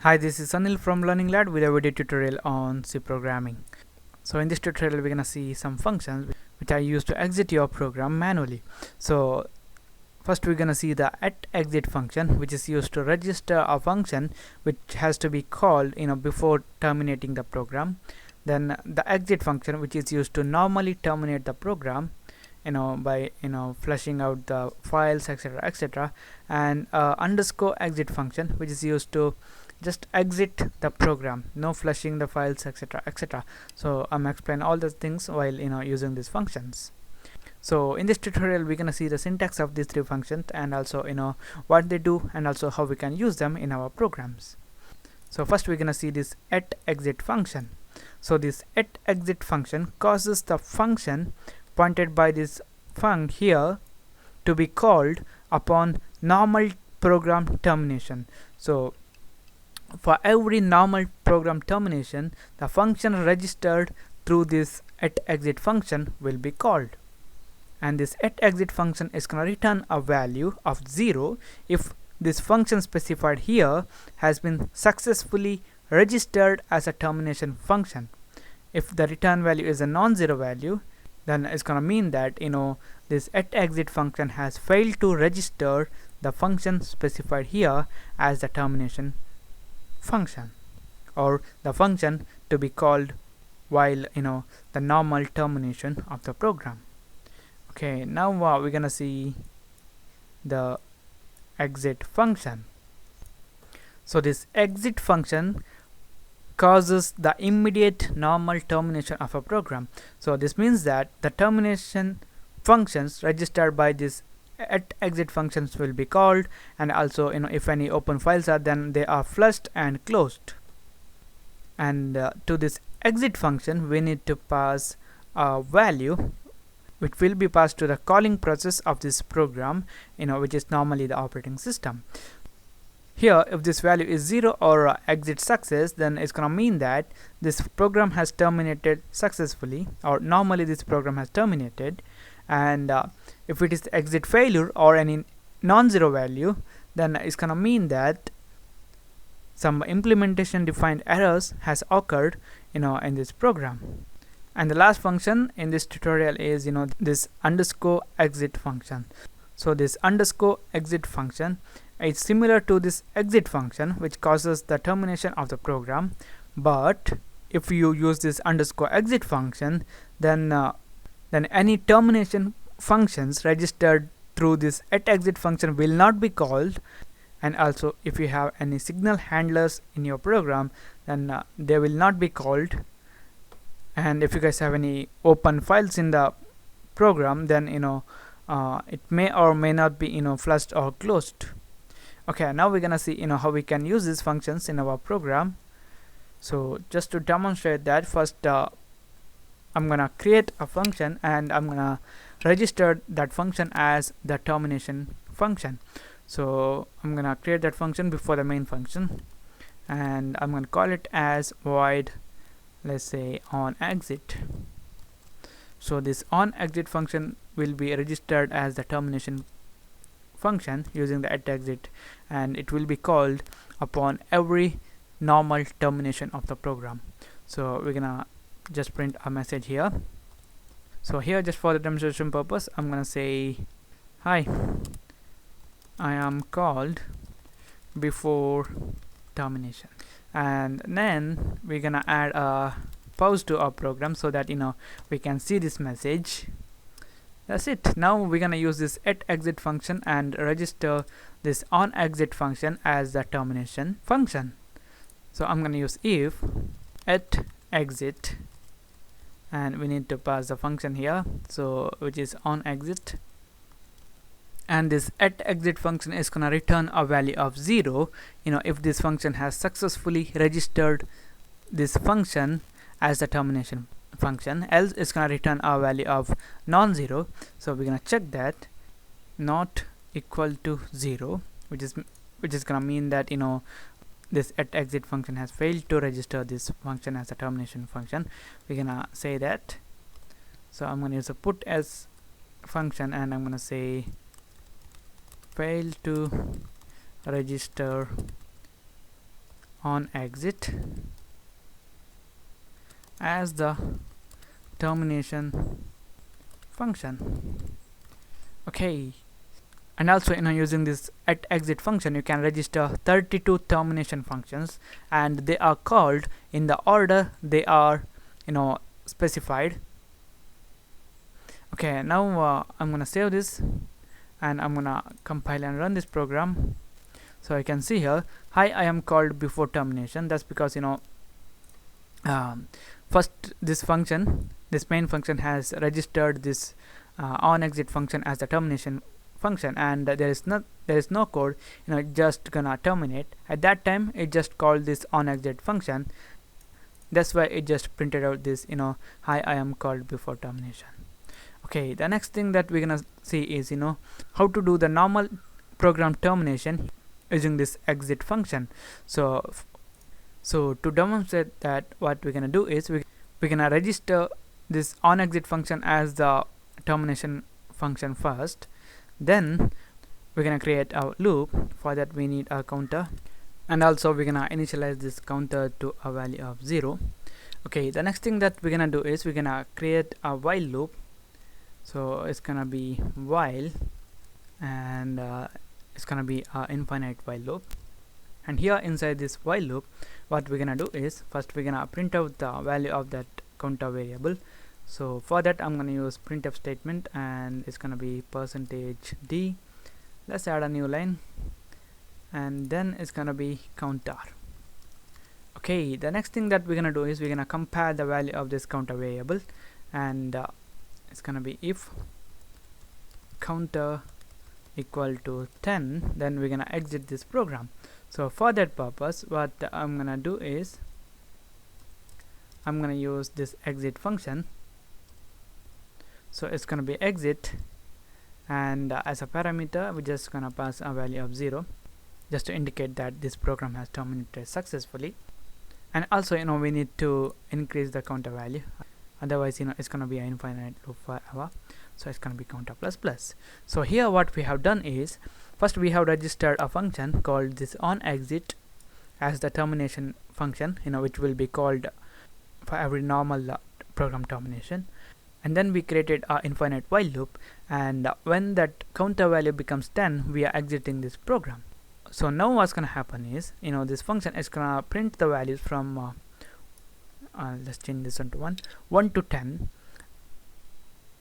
Hi, this is Anil from Learning Lab with a video tutorial on C programming. So in this tutorial we're gonna see some functions which are used to exit your program manually. So first we're gonna see the atexit function, which is used to register a function which has to be called before terminating the program. Then the exit function, which is used to normally terminate the program by flushing out the files, etc., etc. And underscore exit function, which is used to just exit the program, no flushing the files, etc., etc. So I'm explaining all those things while using these functions. So in this tutorial we're gonna see the syntax of these three functions, and also what they do, and also how we can use them in our programs. So first we're gonna see this atexit function. So this atexit function causes the function pointed by this func here to be called upon normal program termination. So for every normal program termination, the function registered through this atexit function will be called, and this atexit function is going to return a value of 0 if this function specified here has been successfully registered as a termination function. If the return value is a non-zero value, then it's going to mean that this atexit function has failed to register the function specified here as the termination function, or the function to be called while the normal termination of the program. Okay, now we're gonna see the exit function. So this exit function causes the immediate normal termination of a program. So this means that the termination functions registered by this atexit functions will be called, and also if any open files are, then they are flushed and closed. And to this exit function we need to pass a value which will be passed to the calling process of this program, which is normally the operating system. Here if this value is 0 or exit success, then it's gonna mean that this program has terminated successfully, or normally this program has terminated. And if it is exit failure or any non-zero value, then it's gonna mean that some implementation defined errors has occurred in this program. And the last function in this tutorial is this underscore exit function. So this underscore exit function is similar to this exit function, which causes the termination of the program, but if you use this underscore exit function, then any termination functions registered through this atexit function will not be called. And also if you have any signal handlers in your program, then they will not be called. And if you guys have any open files in the program, then it may or may not be flushed or closed. Okay, now we're gonna see how we can use these functions in our program. So just to demonstrate that, first I'm gonna create a function, and I'm gonna register that function as the termination function. So I'm gonna create that function before the main function, and I'm gonna call it as void, let's say, on exit. So this on exit function will be registered as the termination function using the atexit, and it will be called upon every normal termination of the program. So we're gonna just print a message here. So here, just for the demonstration purpose, I'm gonna say, hi, I am called before termination, and then we're gonna add a pause to our program so that we can see this message. That's it. Now we're gonna use this atexit function and register this on exit function as the termination function. So I'm gonna use if atexit, and we need to pass the function here, so which is on exit, and this atexit function is gonna return a value of 0 if this function has successfully registered this function as the termination function, else it's gonna return a value of non-zero. So we're gonna check that not equal to 0, which is gonna mean that this atexit function has failed to register this function as a termination function. We're gonna say that. So I'm gonna use a put as function, and I'm gonna say failed to register on exit as the termination function. Okay, and also using this atexit function you can register 32 termination functions, and they are called in the order they are specified. Okay, now I'm gonna save this and I'm gonna compile and run this program. So I can see here, hi, I am called before termination. That's because first this main function has registered this on exit function as the termination function, and there is no code, just gonna terminate. At that time it just called this on exit function. That's why it just printed out this hi, I am called before termination. Okay, the next thing that we're gonna see is how to do the normal program termination using this exit function. So to demonstrate that, what we're gonna do is we're gonna register this on exit function as the termination function first. Then we're gonna create a loop. For that we need a counter, and also we're gonna initialize this counter to a value of 0. Okay, the next thing that we're gonna do is we're gonna create a while loop. So it's gonna be while, and it's gonna be an infinite while loop. And here inside this while loop, what we're gonna do is first we're gonna print out the value of that counter variable. So for that I'm gonna use printf statement, and it's gonna be %d. Let's add a new line, and then it's gonna be counter. Okay, the next thing that we're gonna do is we're gonna compare the value of this counter variable, and it's gonna be if counter equal to 10, then we're gonna exit this program. So for that purpose, what I'm gonna do is I'm gonna use this exit function. So it's gonna be exit, and as a parameter we're just gonna pass a value of 0, just to indicate that this program has terminated successfully. And also we need to increase the counter value, otherwise it's gonna be an infinite loop forever. So it's gonna be counter plus plus. So here what we have done is, first we have registered a function called this on exit as the termination function, which will be called for every normal program termination. And then we created an infinite while loop, and when that counter value becomes 10, we are exiting this program. So now what's gonna happen is this function is gonna print the values from let's change this one to 1 to 10,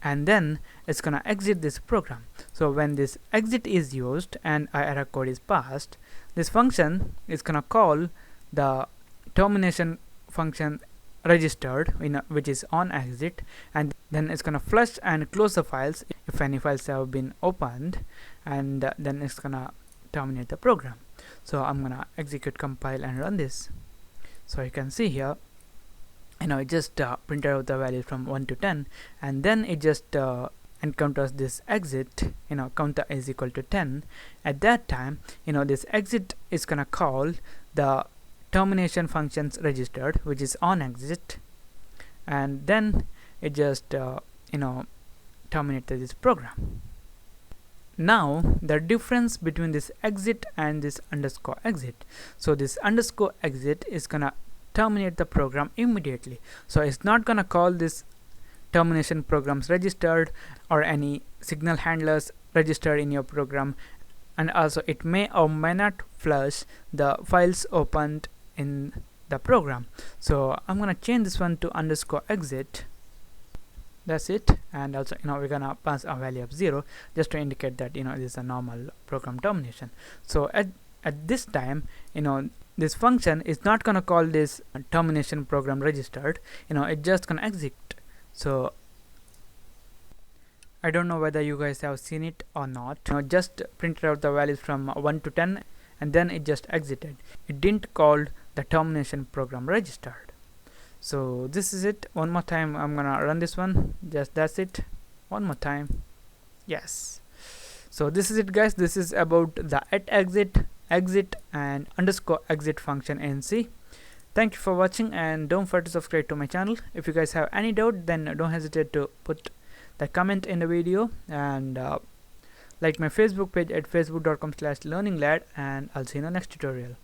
and then it's gonna exit this program. So when this exit is used and our error code is passed, this function is gonna call the termination function registered, which is on exit, and then it's gonna flush and close the files if any files have been opened, and then it's gonna terminate the program. So I'm gonna execute, compile and run this. So you can see here it just printed out the value from 1 to 10, and then it just encounters this exit, counter is equal to 10. At that time this exit is gonna call the termination functions registered, which is on exit, and then it just terminated this program. Now the difference between this exit and this underscore exit, so this underscore exit is gonna terminate the program immediately. So it's not gonna call this termination programs registered or any signal handlers registered in your program, and also it may or may not flush the files opened in the program. So I'm gonna change this one to underscore exit. That's it. And also we're gonna pass a value of 0, just to indicate that this is a normal program termination. So at this time this function is not gonna call this termination program registered, it's just gonna exit. So I don't know whether you guys have seen it or not. Just printed out the values from 1 to 10, and then it just exited. It didn't call the termination program registered. So this is it. One more time I'm gonna run this one. Just that's it. One more time. Yes. So this is it, guys. This is about the atexit, exit and underscore exit function in C. Thank you for watching, and don't forget to subscribe to my channel. If you guys have any doubt, then don't hesitate to put the comment in the video, and like my Facebook page at facebook.com/learninglad, and I'll see you in the next tutorial.